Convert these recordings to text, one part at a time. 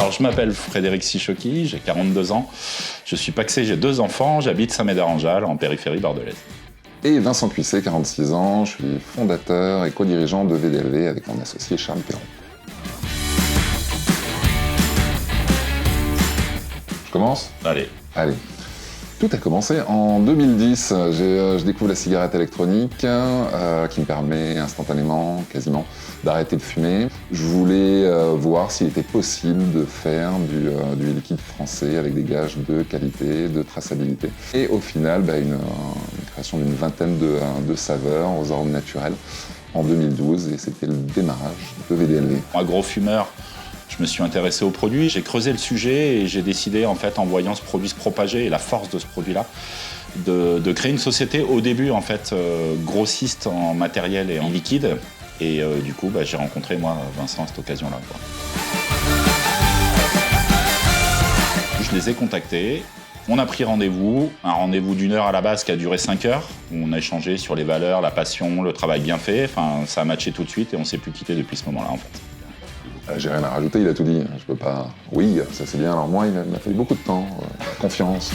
Alors, je m'appelle Frédéric Sichoki, j'ai 42 ans, je suis pacsé, j'ai 2 enfants, j'habite Saint-Médard-en-Jalles, en périphérie bordelaise. Et Vincent Cuisset, 46 ans, je suis fondateur et co-dirigeant de VDLV avec mon associé Charles Perron. Je commence ? Allez. Allez. Tout a commencé en 2010. Je découvre la cigarette électronique qui me permet instantanément, quasiment, d'arrêter de fumer. Je voulais voir s'il était possible de faire du liquide français avec des gages de qualité, de traçabilité. Et au final, une création d'une vingtaine de saveurs aux arômes naturels en 2012 et c'était le démarrage de VDLV. Un gros fumeur. Je me suis intéressé au produit, j'ai creusé le sujet et j'ai décidé, en fait, en voyant ce produit se propager et la force de ce produit-là, de créer une société au début, en fait, grossiste en matériel et en liquide. Et du coup, j'ai rencontré, moi, Vincent à cette occasion-là. Je les ai contactés, on a pris rendez-vous, un rendez-vous d'1 heure à la base qui a duré 5 heures, où on a échangé sur les valeurs, la passion, le travail bien fait. Enfin, ça a matché tout de suite et on s'est plus quitté depuis ce moment-là, en fait. J'ai rien à rajouter, il a tout dit. Je peux pas. Oui, ça c'est bien. Alors moi, il m'a fallu beaucoup de temps, confiance.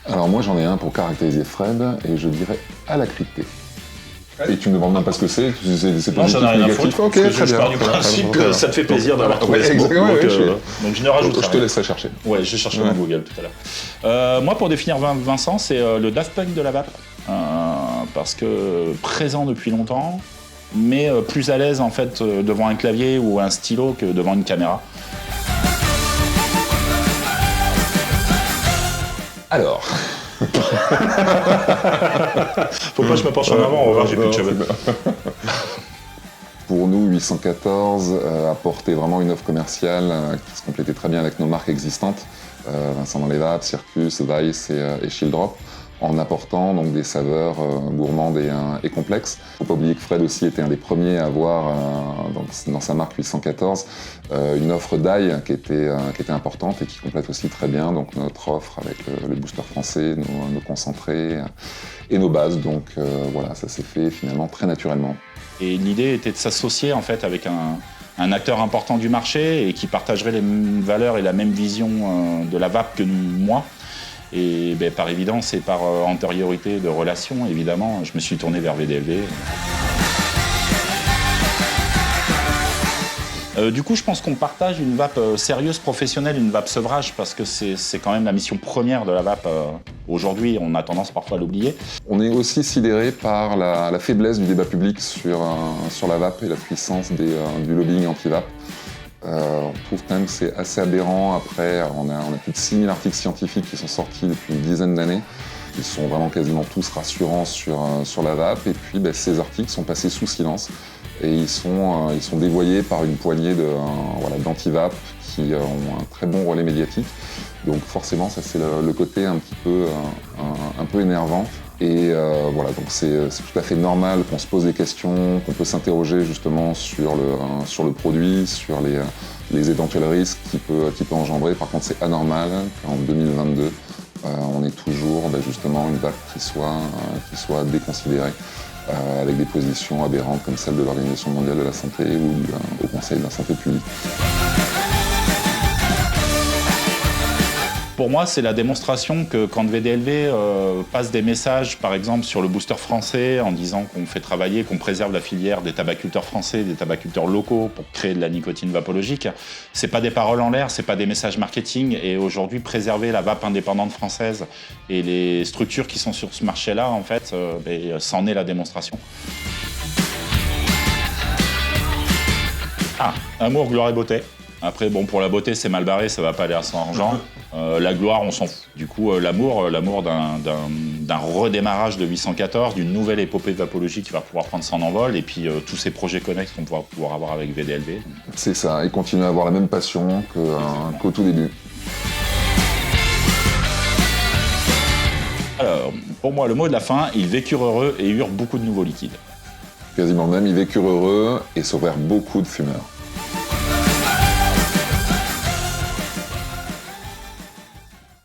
Alors moi, j'en ai un pour caractériser Fred, et je dirais alacrité. Et tu me demandes même pas ce que c'est positif, non, j'en ai rien à négatif. foutre, Ok, très je bien. pars du principe que ça te fait plaisir d'avoir trouvé ce mot. Donc je ne rajouterai Je te laisserai chercher. Ouais, j'ai cherché dans Google tout à l'heure. Moi, pour définir Vincent, c'est le Daft Punk de la vape. Parce que présent depuis longtemps, mais plus à l'aise en fait devant un clavier ou un stylo que devant une caméra. Alors. Faut pas que je me penche en avant, on va voir, j'ai plus de cheveux. Pour nous, 814 apportait vraiment une offre commerciale qui se complétait très bien avec nos marques existantes, Vincent dans les vapes, Circus, Vice et Chill Drop, en apportant donc des saveurs gourmandes et complexes. Il ne faut pas oublier que Fred aussi était un des premiers à avoir dans sa marque 814 une offre d'ail qui était importante et qui complète aussi très bien donc notre offre avec le booster français, nos concentrés et nos bases. Donc voilà, ça s'est fait finalement très naturellement. Et l'idée était de s'associer en fait avec un acteur important du marché et qui partagerait les mêmes valeurs et la même vision de la vape que moi. Et par évidence et par antériorité de relation, évidemment, je me suis tourné vers VDLV. Du coup, je pense qu'on partage une vape sérieuse, professionnelle, une vape sevrage, parce que c'est quand même la mission première de la vape. Aujourd'hui, on a tendance parfois à l'oublier. On est aussi sidéré par la faiblesse du débat public sur la vape et la puissance du lobbying anti-vape. On trouve quand même que c'est assez aberrant. Après, on a plus de 6000 articles scientifiques qui sont sortis depuis une dizaine d'années. Ils sont vraiment quasiment tous rassurants sur la vape. Et puis, ces articles sont passés sous silence. Et ils sont dévoyés par une poignée d'anti-vape qui ont un très bon relais médiatique. Donc forcément, ça c'est le côté un peu énervant. Et donc c'est tout à fait normal qu'on se pose des questions, qu'on peut s'interroger justement sur le produit, sur les éventuels risques qu'il peut engendrer. Par contre, c'est anormal qu'en 2022, on ait toujours justement une vape qui soit déconsidérée, avec des positions aberrantes comme celle de l'Organisation mondiale de la santé ou au Conseil de la santé publique. Pour moi, c'est la démonstration que quand VDLV passe des messages, par exemple, sur le booster français, en disant qu'on fait travailler, qu'on préserve la filière des tabaculteurs français, des tabaculteurs locaux pour créer de la nicotine vapologique, c'est pas des paroles en l'air, c'est pas des messages marketing. Et aujourd'hui, préserver la vape indépendante française et les structures qui sont sur ce marché-là, en fait, c'en est la démonstration. Amour, gloire et beauté. Après, pour la beauté, c'est mal barré, ça va pas aller à 100 argent. La gloire, on s'en fout. Du coup, l'amour d'un redémarrage de 814, d'une nouvelle épopée vapologique qui va pouvoir prendre son envol, et puis tous ces projets connexes qu'on va pouvoir avoir avec VDLV. C'est ça, et continuer à avoir la même passion qu'au tout début. Alors, pour moi, le mot de la fin, ils vécurent heureux et eurent beaucoup de nouveaux liquides. Quasiment le même, ils vécurent heureux et sauvèrent beaucoup de fumeurs.